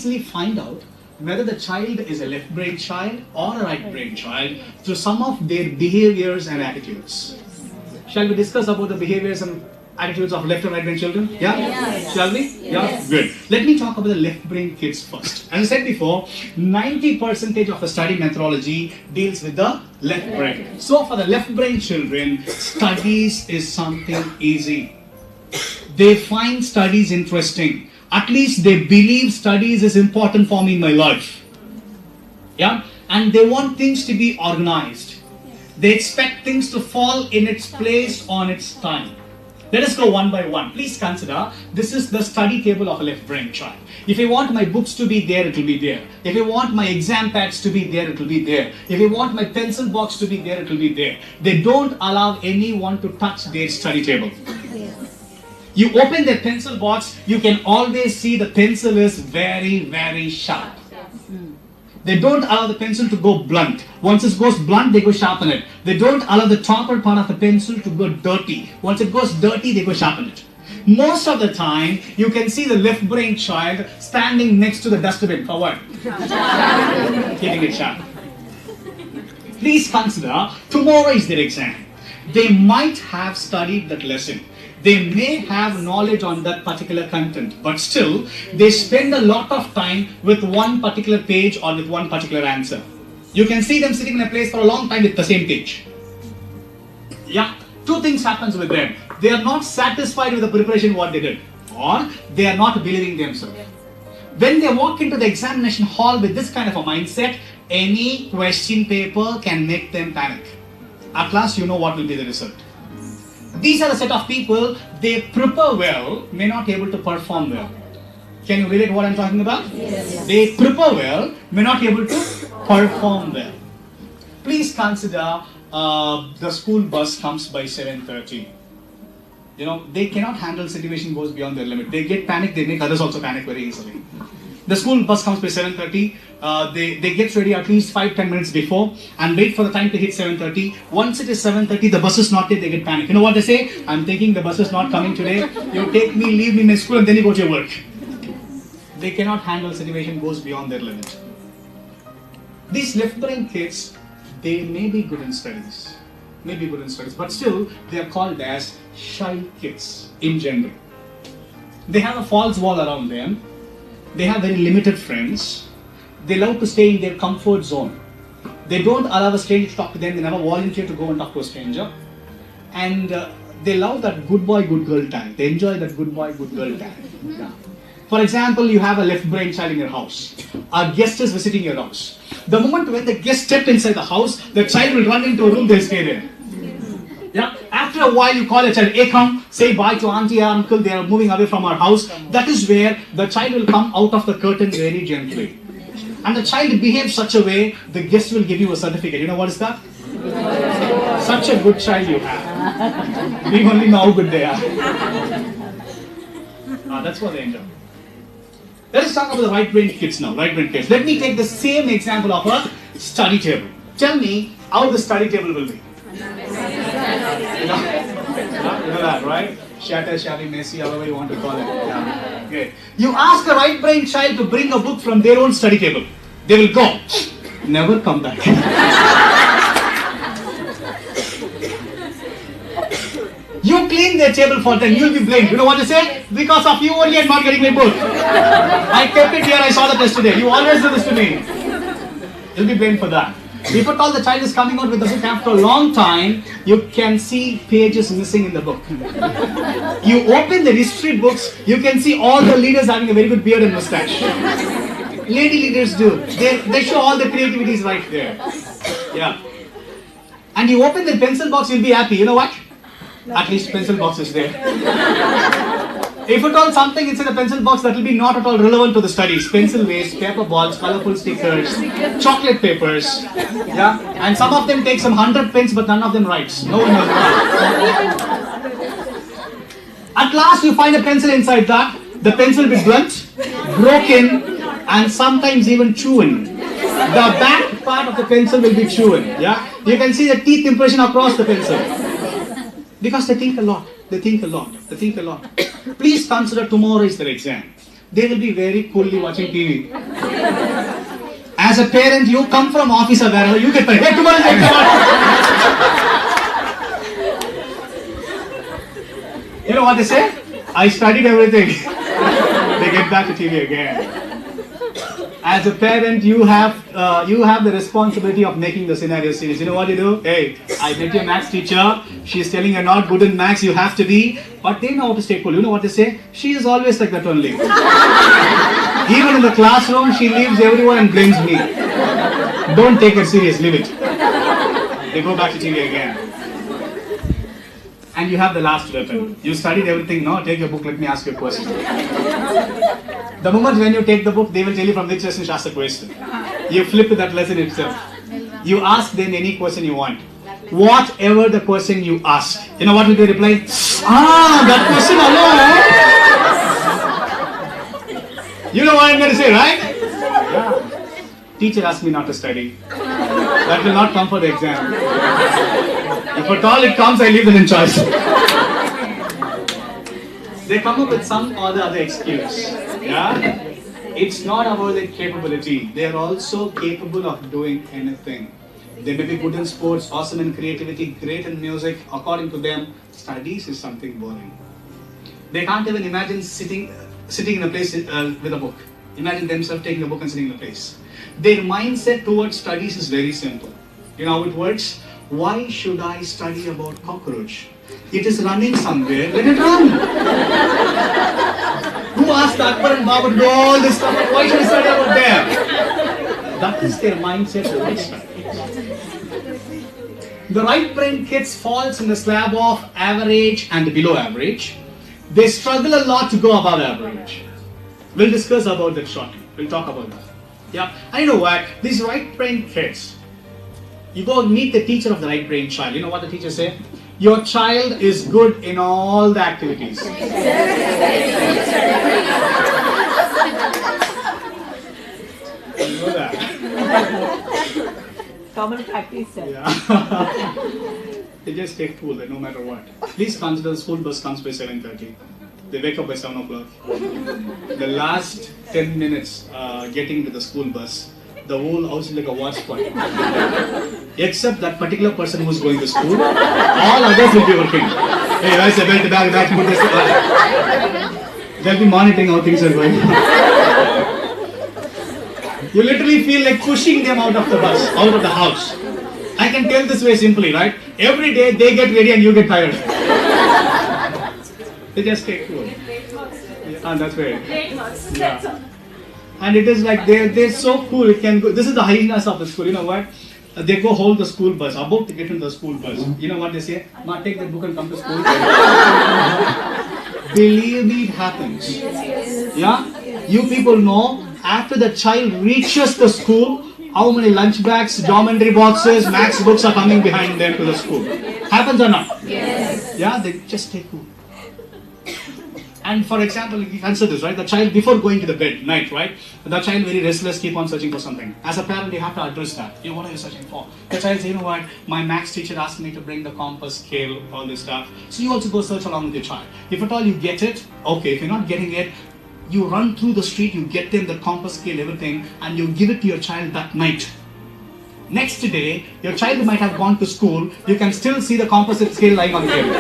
easily find out whether the child is a left brain child or a right brain child through some of their behaviors and attitudes. Shall we discuss about the behaviors and attitudes of left and right brain children? Yeah? Yes. Shall we? Yes. Yeah? Good. Let me talk about the left brain kids first. As I said before, 90% of the study methodology deals with the left brain. So for the left brain children, studies is something easy. They find studies interesting. At least they believe studies is important for me in my life. Yeah? And they want things to be organized. They expect things to fall in its place on its time. Let us go one by one. Please consider, this is the study table of a left brain child. If you want my books to be there, it will be there. If you want my exam pads to be there, it will be there. If you want my pencil box to be there, it will be there. They don't allow anyone to touch their study table. You open the pencil box, you can always see the pencil is very, very sharp. They don't allow the pencil to go blunt. Once it goes blunt, they go sharpen it. They don't allow the topper part of the pencil to go dirty. Once it goes dirty, they go sharpen it. Most of the time, you can see the left brain child standing next to the dustbin for what? Keeping it sharp. Please consider, tomorrow is their exam. They might have studied that lesson. They may have knowledge on that particular content, but still, they spend a lot of time with one particular page or with one particular answer. You can see them sitting in a place for a long time with the same page. Yeah, two things happens with them. They are not satisfied with the preparation what they did, or they are not believing themselves. When they walk into the examination hall with this kind of a mindset, any question paper can make them panic. At last, you know what will be the result. These are the set of people, they prepare well, may not be able to perform well. Can you relate what I'm talking about? Yes. They prepare well, may not be able to perform well. Please consider the school bus comes by 7:30. You know, they cannot handle situation goes beyond their limit. They get panic, they make others also panic very easily. The school bus comes by 7:30. They get ready at least 5-10 minutes before and wait for the time to hit 7:30. Once it is 7:30, the bus is not yet, they get panic. You know what they say? I'm thinking the bus is not coming today. You take me, leave me in my school, and then you go to your work. They cannot handle situation goes beyond their limit. These left brain kids, they may be good in studies. But still, they are called as shy kids in general. They have a false wall around them. They have very limited friends. They love to stay in their comfort zone. They don't allow a stranger to talk to them. They never volunteer to go and talk to a stranger. And they love that good boy, good girl time. They enjoy that good boy, good girl time. Yeah. For example, you have a left brain child in your house. A guest is visiting your house. The moment when the guest steps inside the house, the child will run into a room, they'll stay there. Yeah. After a while, you call a child, hey, come, say bye to auntie or uncle, they are moving away from our house. That is where the child will come out of the curtain very gently. And the child behaves such a way, the guest will give you a certificate. You know what is that? Such a good child you have. We only know how good they are. That's what they enjoy. Let us talk about the right brain kids now. Right brain kids. Let me take the same example of a study table. Tell me how the study table will be. You know that, right? Shatter, shabby, messy, however you want to call it. Yeah. Okay. You ask a right brain child to bring a book from their own study table. They will go. Never come back. You clean their table for them, you'll be blamed. You know what they say? Because of you only I'm not getting my book. I kept it here, I saw the test today. You always do this to me. You'll be blamed for that. If at all the child is coming out with the book after a long time, you can see pages missing in the book. You open the history books, you can see all the leaders having a very good beard and mustache. Lady leaders do. They show all the creativity is right there. Yeah. And you open the pencil box, you'll be happy. You know what? At least pencil box is there. If at all something inside the pencil box that will be not at all relevant to the studies, pencil waste, paper balls, colorful stickers, chocolate papers, yeah, and some of them take some 100 pens but none of them writes. No one knows that. At last you find a pencil inside that, the pencil will be blunt, broken, and sometimes even chewn. The back part of the pencil will be chewn, yeah. You can see the teeth impression across the pencil. Because they think a lot. Please consider tomorrow is their exam. they will be very coolly watching TV. As a parent, you come from office or wherever, you get hey, come on, hey, come on. You know what they say? I studied everything. They get back to TV again. As a parent, you have the responsibility of making the scenario serious. You know what you do? Hey, I met your maths teacher. She's telling you're not good in maths. You have to be. But they know how to stay cool. You know what they say? She is always like that only. Even in the classroom, she leaves everyone and blames me. Don't take her serious. Leave it. They go back to TV again. And you have the last weapon. You studied everything. No, take your book. Let me ask you a question. The moment when you take the book, they will tell you from which lesson you ask the question. You flip to that lesson itself. You ask them any question you want. Whatever the question you ask. You know what will they reply? That question alone. You know what I'm going to say, right? Yeah. Teacher asked me not to study. That will not come for the exam. If at all it comes, I leave them in choice. They come up with some or the other excuse. Yeah? It's not about their capability. They are also capable of doing anything. They may be good in sports, awesome in creativity, great in music. According to them, studies is something boring. They can't even imagine sitting in a place with a book. Imagine themselves taking a book and sitting in a place. Their mindset towards studies is very simple. You know how it works? Why should I study about cockroach? It is running somewhere, let it run. Who asked Akbar and Babur to do all this stuff? Why should I study about them? That is their mindset towards studies. The right-brained kids falls in the slab of average and below average. They struggle a lot to go above average. We'll discuss about that shortly. We'll talk about that. Yeah, and you know what? These right-brained kids, you go meet the teacher of the right-brained child. You know what the teacher say? Your child is good in all the activities. You know that. Common practice, sir. Yeah. They just take fool no matter what. Please consider the school bus comes by 7:30. They wake up by 7 o'clock. The last 10 minutes getting to the school bus, the whole house is like a war spot. Except that particular person who's going to school, all others will be working. Hey, I said, belt bag, put this. They'll be monitoring how things are going. You literally feel like pushing them out of the bus, out of the house. I can tell this way simply, right? Every day they get ready and you get tired. They just take food. And that's right. Yeah. And it is like they're so cool. It can go. This is the hyenas of the school. You know what? They go hold the school bus, about to get into the school bus. You know what they say? Ma, take that book and come to school. Believe me, it happens. Yeah? You people know, after the child reaches the school, how many lunch bags, geometry boxes, maths books are coming behind them to the school. Happens or not? Yes. Yeah, they just take food. And for example, you consider this, right? The child, before going to the bed, night, right? The child very restless, keep on searching for something. As a parent, you have to address that. You know, what are you searching for? The child says, you know what? My maths teacher asked me to bring the compass, scale, all this stuff. So you also go search along with your child. If at all you get it, okay. If you're not getting it, you run through the street, you get them the compass, scale, everything, and you give it to your child that night. Next day, your child might have gone to school, you can still see the compass scale lying on the table.